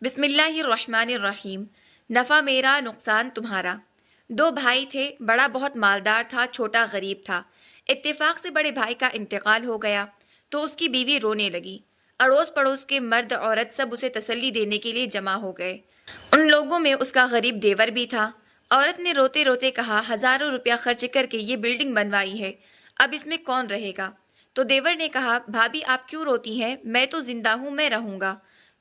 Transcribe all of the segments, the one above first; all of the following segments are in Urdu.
بسم اللہ الرحمن الرحیم۔ نفع میرا نقصان تمہارا۔ دو بھائی تھے، بڑا بہت مالدار تھا، چھوٹا غریب تھا۔ اتفاق سے بڑے بھائی کا انتقال ہو گیا تو اس کی بیوی رونے لگی۔ اڑوس پڑوس کے مرد عورت سب اسے تسلی دینے کے لیے جمع ہو گئے۔ ان لوگوں میں اس کا غریب دیور بھی تھا۔ عورت نے روتے روتے کہا، ہزاروں روپیہ خرچ کر کے یہ بلڈنگ بنوائی ہے، اب اس میں کون رہے گا؟ تو دیور نے کہا، بھابھی آپ کیوں روتی ہیں، میں تو زندہ ہوں، میں رہوں گا۔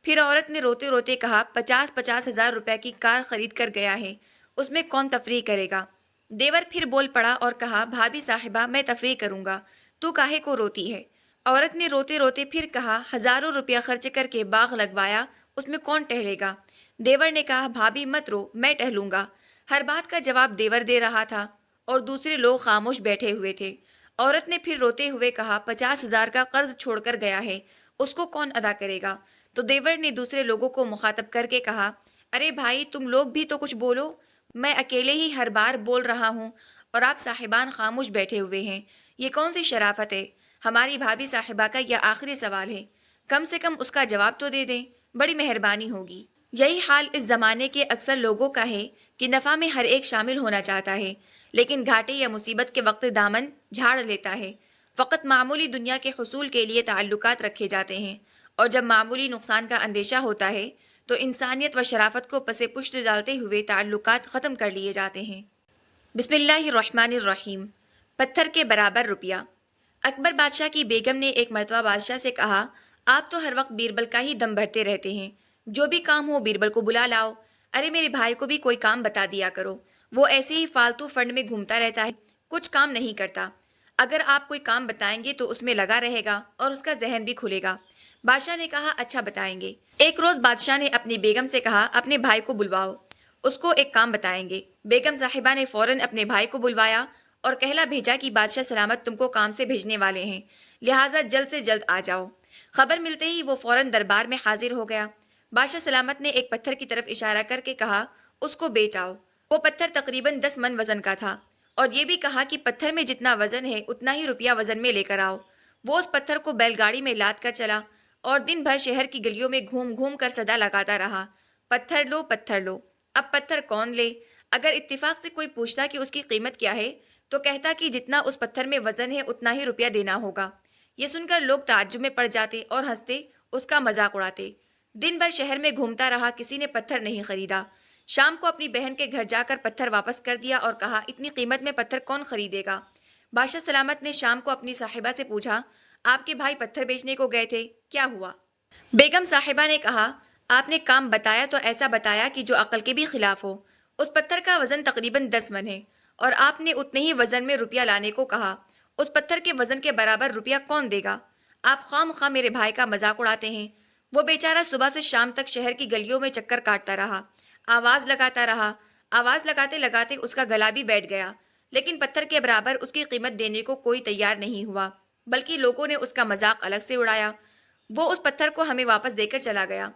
پھر عورت نے روتے روتے کہا، 50,000 روپے کی کار خرید کر گیا ہے، اس میں کون تفریح کرے گا؟ دیور پھر بول پڑا اور کہا، بھابھی صاحبہ میں تفریح کروں گا، تو کاہے کو روتی ہے؟ عورت نے روتے روتے پھر کہا، ہزاروں روپیہ خرچ کر کے باغ لگوایا، اس میں کون ٹہلے گا؟ دیور نے کہا، بھابھی مت رو، میں ٹہلوں گا۔ ہر بات کا جواب دیور دے رہا تھا اور دوسرے لوگ خاموش بیٹھے ہوئے تھے۔ عورت نے پھر روتے ہوئے کہا، 50,000 کا قرض چھوڑ کر گیا ہے، اس کو کون ادا کرے گا؟ تو دیور نے دوسرے لوگوں کو مخاطب کر کے کہا، ارے بھائی تم لوگ بھی تو کچھ بولو، میں اکیلے ہی ہر بار بول رہا ہوں اور آپ صاحبان خاموش بیٹھے ہوئے ہیں، یہ کون سی شرافت ہے؟ ہماری بھابھی صاحبہ کا یہ آخری سوال ہے، کم سے کم اس کا جواب تو دے دیں، بڑی مہربانی ہوگی۔ یہی حال اس زمانے کے اکثر لوگوں کا ہے کہ نفع میں ہر ایک شامل ہونا چاہتا ہے، لیکن گھاٹے یا مصیبت کے وقت دامن جھاڑ لیتا ہے۔ فقط معمولی دنیا کے حصول کے لیے تعلقات رکھے جاتے ہیں، اور جب معمولی نقصان کا اندیشہ ہوتا ہے تو انسانیت و شرافت کو پس پشت ڈالتے ہوئے تعلقات ختم کر لیے جاتے ہیں۔ بسم اللہ الرحمن الرحیم۔ پتھر کے برابر روپیہ۔ اکبر بادشاہ کی بیگم نے ایک مرتبہ بادشاہ سے کہا، آپ تو ہر وقت بیربل کا ہی دم بھرتے رہتے ہیں، جو بھی کام ہو بیربل کو بلا لاؤ۔ ارے میرے بھائی کو بھی کوئی کام بتا دیا کرو، وہ ایسے ہی فالتو فنڈ میں گھومتا رہتا ہے، کچھ کام نہیں کرتا۔ اگر آپ کوئی کام بتائیں گے تو اس میں لگا رہے گا اور اس کا ذہن بھی کھلے گا۔ بادشاہ نے کہا، اچھا بتائیں گے۔ ایک روز بادشاہ نے اپنی بیگم سے کہا، اپنے بھائی کو بلواؤ، اس کو ایک کام بتائیں گے۔ بیگم صاحبہ نے فوراً اپنے بھائی کو بلوایا اور کہلا بھیجا کہ بادشاہ سلامت تم کو کام سے بھیجنے والے ہیں، لہٰذا جلد سے جلد آ جاؤ۔ خبر ملتے ہی وہ فوراً دربار میں حاضر ہو گیا۔ بادشاہ سلامت نے ایک پتھر کی طرف اشارہ کر کے کہا، اس کو بیچ آؤ۔ وہ پتھر تقریباً 10 من وزن کا تھا، اور یہ بھی کہا کہ پتھر میں جتنا وزن ہے اتنا ہی روپیہ وزن میں لے کر آؤ۔ وہ اس پتھر کو بیل گاڑی میں لاد کر چلا اور دن بھر شہر کی گلیوں میں گھوم گھوم کر صدا لگاتا رہا، پتھر لو پتھر لو۔ اب پتھر کون لے؟ اگر اتفاق سے کوئی پوچھتا کہ اس کی قیمت کیا ہے تو کہتا کہ جتنا اس پتھر میں وزن ہے اتنا ہی روپیہ دینا ہوگا۔ یہ سن کر لوگ تعجب میں پڑ جاتے اور ہنستے، اس کا مذاق اڑاتے۔ دن بھر شہر میں گھومتا رہا، کسی نے پتھر نہیں خریدا۔ شام کو اپنی بہن کے گھر جا کر پتھر واپس کر دیا اور کہا، اتنی قیمت میں پتھر کون خریدے گا؟ بادشاہ سلامت نے شام کو اپنی صاحبہ سے پوچھا، آپ کے بھائی پتھر بیچنے کو گئے تھے، کیا ہوا؟ بیگم صاحبہ نے کہا، آپ نے کام بتایا تو ایسا بتایا کہ جو عقل کے بھی خلاف ہو۔ اس پتھر کا وزن تقریباً 10 من ہے اور آپ نے اتنے ہی وزن میں روپیہ لانے کو کہا، اس پتھر کے وزن کے برابر روپیہ کون دے گا؟ آپ خواہ مخواہ میرے بھائی کا مذاق اڑاتے ہیں۔ وہ بیچارہ صبح سے شام تک شہر کی گلیوں میں چکر کاٹتا رہا، آواز لگاتا رہا، آواز لگاتے لگاتے اس کا گلا بھی بیٹھ گیا، لیکن پتھر کے برابر اس کی قیمت دینے کو کوئی تیار نہیں ہوا، بلکہ لوگوں نے اس کا مذاق الگ سے اڑایا۔ وہ اس پتھر کو ہمیں واپس دے کر چلا گیا۔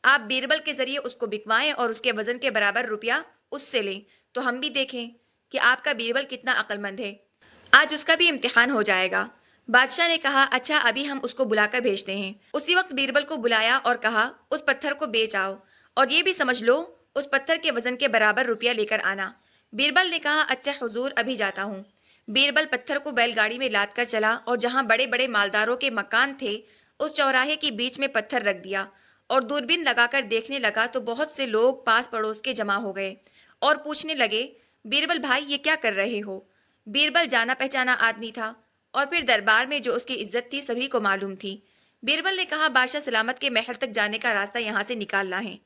آپ بیربل کے ذریعے اس کو بکوائیں اور اس کے وزن کے برابر روپیہ اس سے لیں، تو ہم بھی دیکھیں کہ آپ کا بیربل کتنا عقل مند ہے۔ آج اس کا بھی امتحان ہو جائے گا۔ بادشاہ نے کہا، اچھا ابھی ہم اس کو بلا کر بھیجتے ہیں۔ اسی وقت بیربل کو بلایا اور کہا، اس پتھر کو بیچ آؤ اور یہ بھی سمجھ لو اس پتھر کے وزن کے برابر روپیہ لے کر آنا۔ بیربل نے کہا، اچھا حضور ابھی جاتا ہوں۔ بیربل پتھر کو بیل گاڑی میں لاد کر چلا اور جہاں بڑے بڑے مالداروں کے مکان تھے اس چوراہے کے بیچ میں پتھر رکھ دیا اور دوربین لگا کر دیکھنے لگا تو بہت سے لوگ پاس پڑوس کے جمع ہو گئے اور پوچھنے لگے، بیربل بھائی یہ کیا کر رہے ہو؟ بیربل جانا پہچانا آدمی تھا اور پھر دربار میں جو اس کی عزت تھی سبھی کو معلوم تھی۔ بیربل نے کہا، بادشاہ سلامت کے محل تک جانے کا راستہ یہاں سے نکالنا ہے۔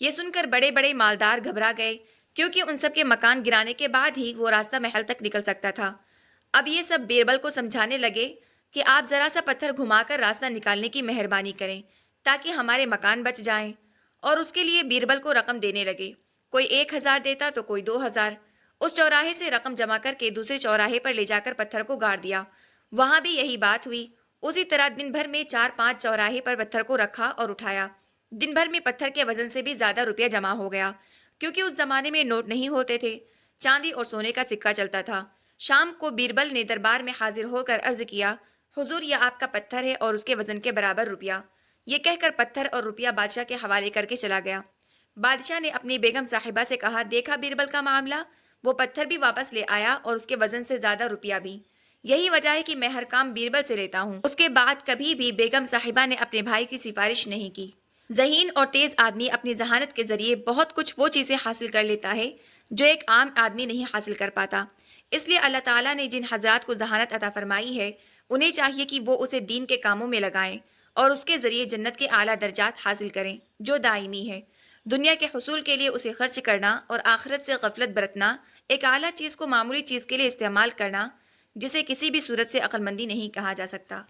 یہ سن کر بڑے بڑے مالدار گھبرا گئے، کیونکہ ان سب کے مکان گرانے کے بعد ہی وہ راستہ محل تک نکل سکتا تھا۔ اب یہ سب بیربل کو سمجھانے لگے کہ آپ ذرا سا پتھر گھما کر راستہ نکالنے کی مہربانی کریں تاکہ ہمارے مکان بچ جائیں، اور اس کے لیے بیربل کو رقم دینے لگے۔ کوئی 1,000 دیتا تو کوئی 2,000۔ اس چوراہے سے رقم جمع کر کے دوسرے چوراہے پر لے جا کر پتھر کو گاڑ دیا، وہاں بھی یہی بات ہوئی۔ اسی طرح دن بھر میں 4-5 چوراہے پر پتھر کو رکھا اور اٹھایا۔ دن بھر میں پتھر کے وزن سے بھی زیادہ روپیہ جمع ہو گیا، کیونکہ اس زمانے میں نوٹ نہیں ہوتے تھے، چاندی اور سونے کا سکہ چلتا تھا۔ شام کو بیربل نے دربار میں حاضر ہو کر عرض کیا، حضور یہ آپ کا پتھر ہے اور اس کے وزن کے برابر روپیہ۔ یہ کہہ کر پتھر اور روپیہ بادشاہ کے حوالے کر کے چلا گیا۔ بادشاہ نے اپنی بیگم صاحبہ سے کہا، دیکھا بیربل کا معاملہ، وہ پتھر بھی واپس لے آیا اور اس کے وزن سے زیادہ روپیہ بھی۔ یہی وجہ ہے کہ میں ہر کام بیربل سے لیتا ہوں۔ اس کے بعد کبھی بھی بیگم صاحبہ نے اپنے بھائی کی سفارش نہیں کی۔ ذہین اور تیز آدمی اپنی ذہانت کے ذریعے بہت کچھ وہ چیزیں حاصل کر لیتا ہے جو ایک عام آدمی نہیں حاصل کر پاتا۔ اس لیے اللہ تعالیٰ نے جن حضرات کو ذہانت عطا فرمائی ہے، انہیں چاہیے کہ وہ اسے دین کے کاموں میں لگائیں اور اس کے ذریعے جنت کے اعلیٰ درجات حاصل کریں جو دائمی ہے۔ دنیا کے حصول کے لیے اسے خرچ کرنا اور آخرت سے غفلت برتنا، ایک اعلیٰ چیز کو معمولی چیز کے لیے استعمال کرنا، جسے کسی بھی صورت سے عقل مندی نہیں کہا جا سکتا۔